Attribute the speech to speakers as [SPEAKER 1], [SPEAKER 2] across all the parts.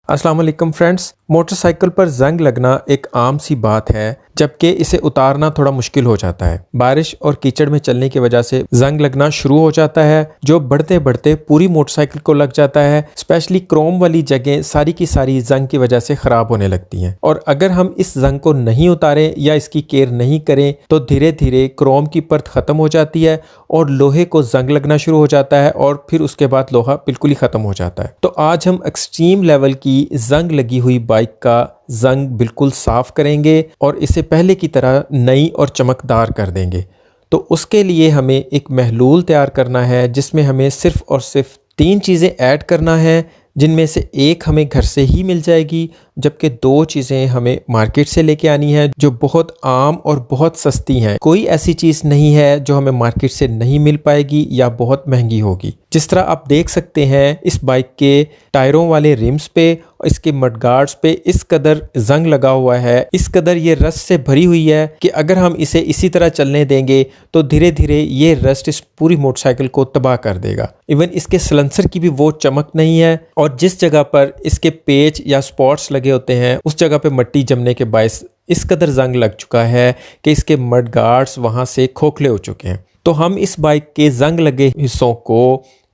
[SPEAKER 1] अस्सलाम वालेकुम friends. Motorcycle पर जंग लगना एक आम सी बात है, जबकि इसे उतारना थोड़ा मुश्किल हो जाता है। बारिश और कीचड़ में चलने की वजह से जंग लगना शुरू हो जाता है, जो बढ़ते बढ़ते पूरी मोटरसाइकिल को लग जाता है। स्पेशली क्रोम वाली जगह सारी की सारी जंग की वजह से खराब होने लगती हैं। और अगर हम इस जंग को नहीं उतारें या इसकी केयर नहीं करें तो धीरे धीरे क्रोम की परत खत्म हो जाती है और लोहे को जंग लगना शुरू हो जाता है और फिर उसके बाद लोहा बिल्कुल ही खत्म हो जाता है। तो आज हम एक्सट्रीम लेवल की जंग लगी हुई बाइक का जंग बिल्कुल साफ करेंगे और इसे पहले की तरह नई और चमकदार कर देंगे। तो उसके लिए हमें एक महलूल तैयार करना है, जिसमें हमें सिर्फ और सिर्फ 3 चीज़ें ऐड करना है, जिनमें से एक हमें घर से ही मिल जाएगी, जबकि 2 चीज़ें हमें मार्केट से लेके आनी है, जो बहुत आम और बहुत सस्ती हैं। कोई ऐसी चीज़ नहीं है जो हमें मार्केट से नहीं मिल पाएगी या बहुत महंगी होगी। जिस तरह आप देख सकते हैं, इस बाइक के टायरों वाले रिम्स पे और इसके मडगार्ड्स पे इस कदर जंग लगा हुआ है, इस कदर ये रस्ट से भरी हुई है कि अगर हम इसे इसी तरह चलने देंगे तो धीरे धीरे ये रस्ट इस पूरी मोटरसाइकिल को तबाह कर देगा। इवन इसके सलेंसर की भी वो चमक नहीं है और जिस जगह पर इसके पेच या स्पॉट्स लगे होते हैं उस जगह पे मिट्टी जमने के बायस इस कदर जंग लग चुका है कि इसके मड गार्ड्स वहां से खोखले हो चुके हैं। तो हम इस बाइक के जंग लगे हिस्सों को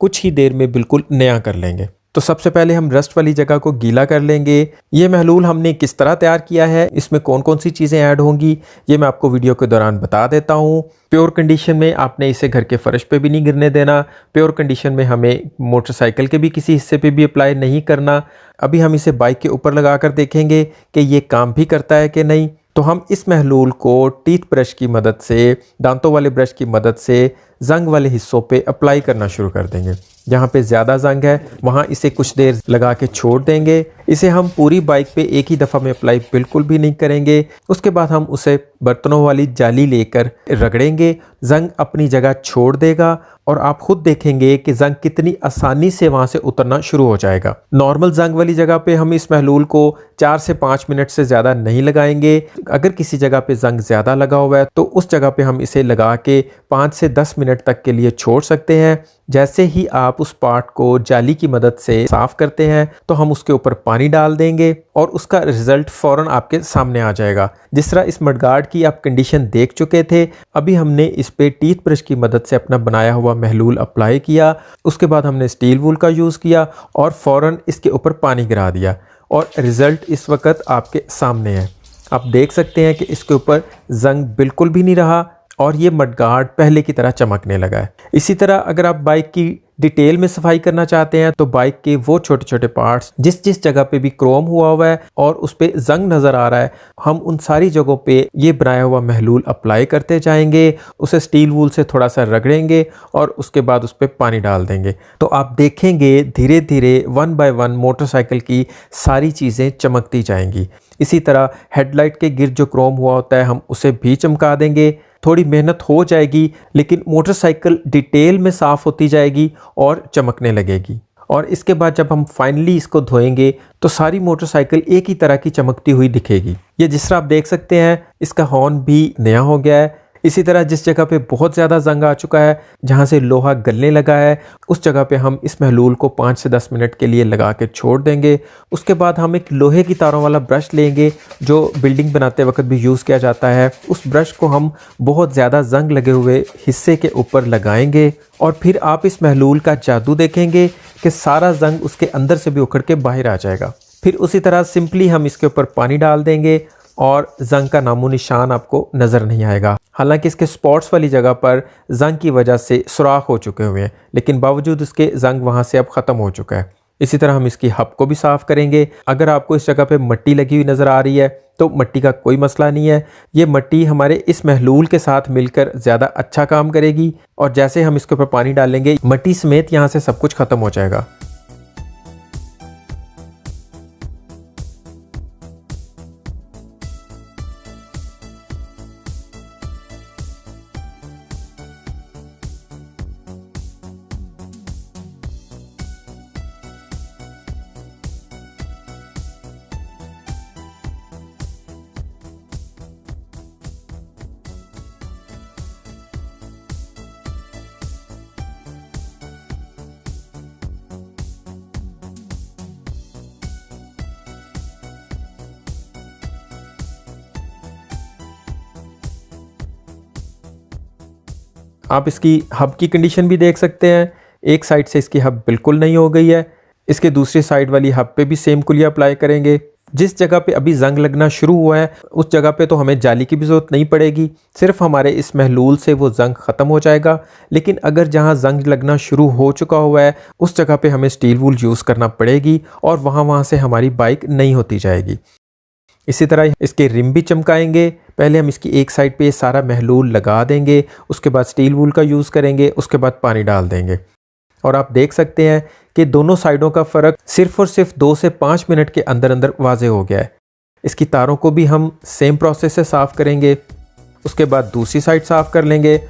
[SPEAKER 1] कुछ ही देर में बिल्कुल नया कर लेंगे। तो सबसे पहले हम रस्ट वाली जगह को गीला कर लेंगे। ये महलूल हमने किस तरह तैयार किया है, इसमें कौन कौन सी चीज़ें ऐड होंगी, ये मैं आपको वीडियो के दौरान बता देता हूँ। प्योर कंडीशन में आपने इसे घर के फर्श पे भी नहीं गिरने देना। प्योर कंडीशन में हमें मोटरसाइकिल के भी किसी हिस्से पे भी अप्लाई नहीं करना। अभी हम इसे बाइक के ऊपर लगा कर देखेंगे कि ये काम भी करता है कि नहीं। तो हम इस महलूल को टीथ ब्रश की मदद से, दांतों वाले ब्रश की मदद से जंग वाले हिस्सों पे अप्लाई करना शुरू कर देंगे। जहाँ पे ज़्यादा जंग है वहाँ इसे कुछ देर लगा के छोड़ देंगे। इसे हम पूरी बाइक पे एक ही दफ़ा में अप्लाई बिल्कुल भी नहीं करेंगे। उसके बाद हम उसे बर्तनों वाली जाली लेकर रगड़ेंगे। जंग अपनी जगह छोड़ देगा और आप खुद देखेंगे कि जंग कितनी आसानी से वहाँ से उतरना शुरू हो जाएगा। नॉर्मल जंग वाली जगह पे हम इस महलूल को 4 से 5 मिनट से ज़्यादा नहीं लगाएंगे। अगर किसी जगह पे जंग ज़्यादा लगा हुआ है तो उस जगह पे हम इसे लगा के 5 से 10 मिनट तक के लिए छोड़ सकते हैं। जैसे ही आप उस पार्ट को जाली की मदद से साफ करते हैं तो हम उसके ऊपर पानी डाल देंगे और उसका रिजल्ट फौरन आपके सामने आ जाएगा। जिस तरह इस मडगार्ड की आप कंडीशन देख चुके थे, अभी हमने इस पे टीथ ब्रश की मदद से अपना बनाया हुआ महलूल अप्लाई किया। उसके बाद हमने स्टील वूल का यूज़ किया और फौरन इसके ऊपर पानी गिरा दिया और रिजल्ट इस वक्त आपके सामने है। आप देख सकते हैं कि इसके ऊपर जंग बिल्कुल भी नहीं रहा और ये मडगार्ड पहले की तरह चमकने लगा है। इसी तरह अगर आप बाइक की डिटेल में सफाई करना चाहते हैं तो बाइक के वो छोटे छोटे पार्ट्स जिस जिस जगह पे भी क्रोम हुआ है और उस पे जंग नज़र आ रहा है, हम उन सारी जगहों पे ये बनाया हुआ महलूल अप्लाई करते जाएंगे। उसे स्टील वूल से थोड़ा सा रगड़ेंगे और उसके बाद उस पर पानी डाल देंगे। तो आप देखेंगे धीरे धीरे 1 बाय 1 मोटरसाइकिल की सारी चीज़ें चमकती जाएंगी। इसी तरह हेडलाइट के गिर्द जो क्रोम हुआ होता है हम उसे भी चमका देंगे। थोड़ी मेहनत हो जाएगी लेकिन मोटरसाइकिल डिटेल में साफ़ होती जाएगी और चमकने लगेगी। और इसके बाद जब हम फाइनली इसको धोएंगे तो सारी मोटरसाइकिल एक ही तरह की चमकती हुई दिखेगी। ये जिस तरह आप देख सकते हैं, इसका हॉर्न भी नया हो गया है। इसी तरह जिस जगह पे बहुत ज़्यादा जंग आ चुका है, जहाँ से लोहा गलने लगा है, उस जगह पे हम इस महलूल को 5 से 10 मिनट के लिए लगा के छोड़ देंगे। उसके बाद हम एक लोहे की तारों वाला ब्रश लेंगे जो बिल्डिंग बनाते वक्त भी यूज़ किया जाता है। उस ब्रश को हम बहुत ज़्यादा जंग लगे हुए हिस्से के ऊपर लगाएंगे और फिर आप इस महलूल का जादू देखेंगे कि सारा जंग उसके अंदर से भी उखड़ के बाहर आ जाएगा। फिर उसी तरह सिंपली हम इसके ऊपर पानी डाल देंगे और जंग का नामो निशान आपको नज़र नहीं आएगा। हालांकि इसके स्पॉट्स वाली जगह पर जंग की वजह से सुराख हो चुके हुए हैं, लेकिन बावजूद उसके जंग वहां से अब ख़त्म हो चुका है। इसी तरह हम इसकी हब को भी साफ़ करेंगे। अगर आपको इस जगह पे मिट्टी लगी हुई नज़र आ रही है तो मिट्टी का कोई मसला नहीं है। ये मिट्टी हमारे इस महलूल के साथ मिलकर ज़्यादा अच्छा काम करेगी और जैसे हम इसके ऊपर पानी डालेंगे मिट्टी समेत यहाँ से सब कुछ ख़त्म हो जाएगा। आप इसकी हब की कंडीशन भी देख सकते हैं। एक साइड से इसकी हब बिल्कुल नहीं हो गई है। इसके दूसरी साइड वाली हब पे भी सेम कुलिया अप्लाई करेंगे। जिस जगह पे अभी जंग लगना शुरू हुआ है उस जगह पे तो हमें जाली की भी ज़रूरत नहीं पड़ेगी, सिर्फ हमारे इस महलूल से वो जंग ख़त्म हो जाएगा। लेकिन अगर जहाँ जंग लगना शुरू हो चुका हुआ है उस जगह पे हमें स्टील वूल यूज़ करना पड़ेगी और वहाँ से हमारी बाइक नहीं होती जाएगी। इसी तरह इसके रिम भी चमकाएंगे। पहले हम इसकी एक साइड पे सारा महलूल लगा देंगे, उसके बाद स्टील वूल का यूज़ करेंगे, उसके बाद पानी डाल देंगे। और आप देख सकते हैं कि दोनों साइडों का फ़र्क सिर्फ और सिर्फ 2 से 5 मिनट के अंदर अंदर वाज़े हो गया है। इसकी तारों को भी हम सेम प्रोसेस से साफ़ करेंगे, उसके बाद दूसरी साइड साफ़ कर लेंगे।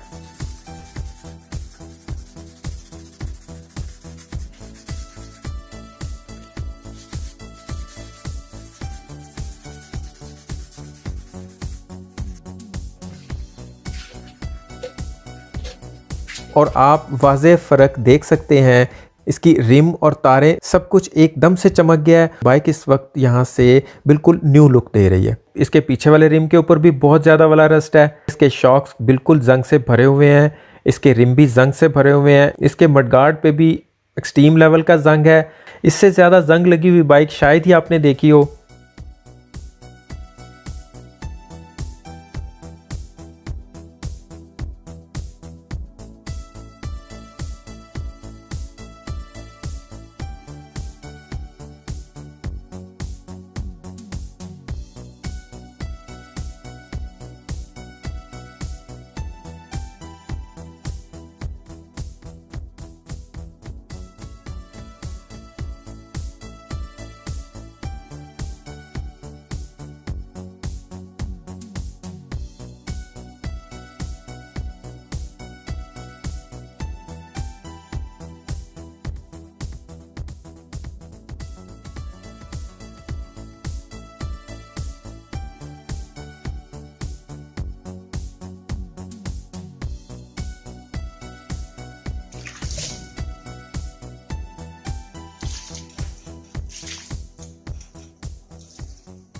[SPEAKER 1] और आप वाज़े फ़र्क देख सकते हैं, इसकी रिम और तारें सब कुछ एकदम से चमक गया है। बाइक इस वक्त यहाँ से बिल्कुल न्यू लुक दे रही है। इसके पीछे वाले रिम के ऊपर भी बहुत ज़्यादा वाला रस्ट है। इसके शॉक्स बिल्कुल जंग से भरे हुए हैं, इसके रिम भी जंग से भरे हुए हैं। इसके मडगार्ड पे भी एक्सट्रीम लेवल का जंग है। इससे ज़्यादा जंग लगी हुई बाइक शायद ही आपने देखी हो।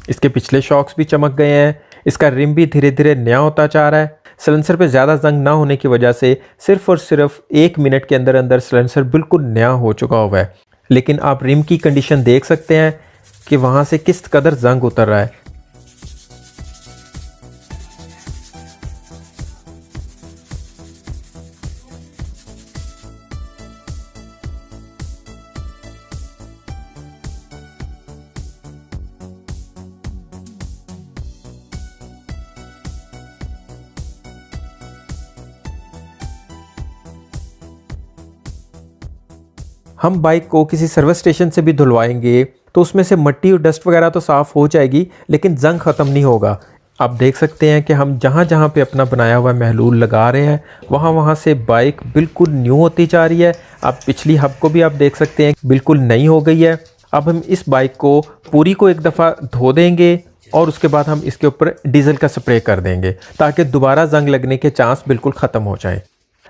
[SPEAKER 1] इसके पिछले शॉक्स भी चमक गए हैं। इसका रिम भी धीरे धीरे नया होता जा रहा है। सिलेंसर पे ज़्यादा जंग ना होने की वजह से सिर्फ और सिर्फ 1 मिनट के अंदर अंदर सिलेंसर बिल्कुल नया हो चुका हुआ है। लेकिन आप रिम की कंडीशन देख सकते हैं कि वहाँ से किस कदर जंग उतर रहा है। हम बाइक को किसी सर्विस स्टेशन से भी धुलवाएंगे तो उसमें से मिट्टी और डस्ट वगैरह तो साफ़ हो जाएगी, लेकिन जंग ख़त्म नहीं होगा। आप देख सकते हैं कि हम जहाँ जहाँ पे अपना बनाया हुआ महलूल लगा रहे हैं वहाँ वहाँ से बाइक बिल्कुल न्यू होती जा रही है। आप पिछली हब को भी आप देख सकते हैं बिल्कुल नई हो गई है। अब हम इस बाइक को पूरी को एक दफ़ा धो देंगे और उसके बाद हम इसके ऊपर डीजल का स्प्रे कर देंगे ताकि दोबारा जंग लगने के चांस बिल्कुल ख़त्म हो जाए।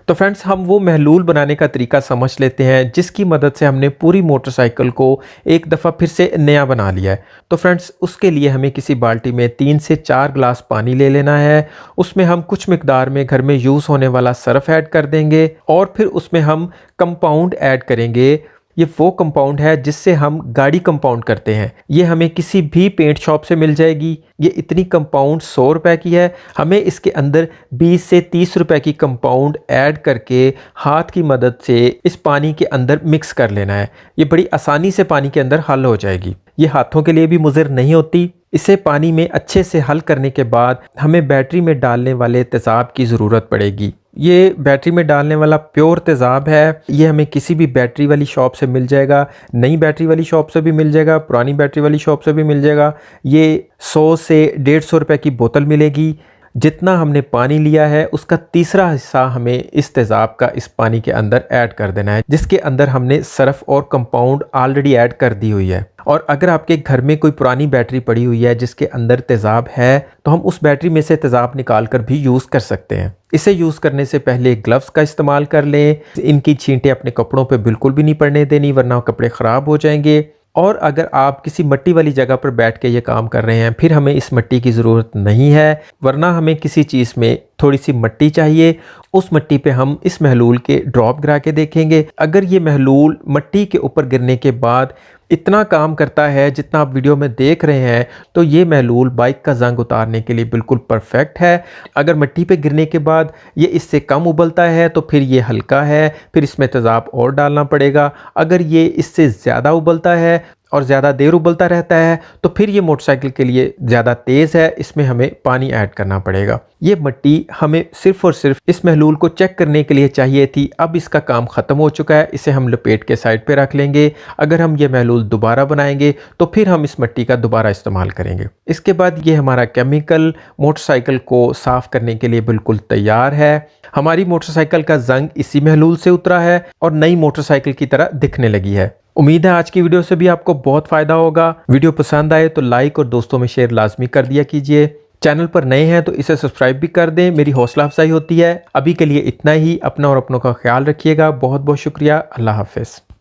[SPEAKER 1] तो फ्रेंड्स, हम वो महलूल बनाने का तरीका समझ लेते हैं जिसकी मदद से हमने पूरी मोटरसाइकिल को एक दफ़ा फिर से नया बना लिया है। तो फ्रेंड्स, उसके लिए हमें किसी बाल्टी में 3 से 4 गिलास पानी ले लेना है। उसमें हम कुछ मिकदार में घर में यूज़ होने वाला सर्फ ऐड कर देंगे और फिर उसमें हम कंपाउंड ऐड करेंगे। ये वो कंपाउंड है जिससे हम गाड़ी कंपाउंड करते हैं। ये हमें किसी भी पेंट शॉप से मिल जाएगी। ये इतनी कंपाउंड 100 रुपए की है। हमें इसके अंदर 20 से 30 रुपए की कंपाउंड ऐड करके हाथ की मदद से इस पानी के अंदर मिक्स कर लेना है। ये बड़ी आसानी से पानी के अंदर हल हो जाएगी। ये हाथों के लिए भी मुज़िर नहीं होती। इसे पानी में अच्छे से हल करने के बाद हमें बैटरी में डालने वाले तेज़ाब की ज़रूरत पड़ेगी। ये बैटरी में डालने वाला प्योर तेज़ाब है। ये हमें किसी भी बैटरी वाली शॉप से मिल जाएगा, नई बैटरी वाली शॉप से भी मिल जाएगा, पुरानी बैटरी वाली शॉप से भी मिल जाएगा। ये 100 से 150 रुपए की बोतल मिलेगी। जितना हमने पानी लिया है उसका तीसरा हिस्सा हमें इस तेज़ाब का इस पानी के अंदर ऐड कर देना है, जिसके अंदर हमने सर्फ और कंपाउंड ऑलरेडी ऐड कर दी हुई है। और अगर आपके घर में कोई पुरानी बैटरी पड़ी हुई है जिसके अंदर तेज़ाब है तो हम उस बैटरी में से तेज़ाब निकाल कर भी यूज़ कर सकते हैं। इसे यूज़ करने से पहले ग्लव्स का इस्तेमाल कर लें। इनकी छींटें अपने कपड़ों पे बिल्कुल भी नहीं पड़ने देनी, वरना कपड़े ख़राब हो जाएंगे। और अगर आप किसी मिट्टी वाली जगह पर बैठ के ये काम कर रहे हैं फिर हमें इस मिट्टी की ज़रूरत नहीं है, वरना हमें किसी चीज़ में थोड़ी सी मिट्टी चाहिए। उस मिट्टी पे हम इस महलूल के ड्रॉप गिरा के देखेंगे। अगर ये महलूल मिट्टी के ऊपर गिरने के बाद इतना काम करता है जितना आप वीडियो में देख रहे हैं, तो ये महलूल बाइक का जंग उतारने के लिए बिल्कुल परफेक्ट है। अगर मिट्टी पे गिरने के बाद ये इससे कम उबलता है तो फिर ये हल्का है, फिर इसमें तेज़ाब और डालना पड़ेगा। अगर ये इससे ज़्यादा उबलता है और ज़्यादा देर उबलता रहता है तो फिर ये मोटरसाइकिल के लिए ज़्यादा तेज़ है, इसमें हमें पानी ऐड करना पड़ेगा। ये मिट्टी हमें सिर्फ़ और सिर्फ इस महलूल को चेक करने के लिए चाहिए थी। अब इसका काम ख़त्म हो चुका है, इसे हम लपेट के साइड पे रख लेंगे। अगर हम ये महलूल दोबारा बनाएंगे तो फिर हम इस मिट्टी का दोबारा इस्तेमाल करेंगे। इसके बाद ये हमारा केमिकल मोटरसाइकिल को साफ़ करने के लिए बिल्कुल तैयार है। हमारी मोटरसाइकिल का जंग इसी महलूल से उतरा है और नई मोटरसाइकिल की तरह दिखने लगी है। उम्मीद है आज की वीडियो से भी आपको बहुत फ़ायदा होगा। वीडियो पसंद आए तो लाइक और दोस्तों में शेयर लाजमी कर दिया कीजिए। चैनल पर नए हैं तो इसे सब्सक्राइब भी कर दें, मेरी हौसला अफजाई होती है। अभी के लिए इतना ही। अपना और अपनों का ख्याल रखिएगा। बहुत बहुत शुक्रिया। अल्लाह हाफ़िज़।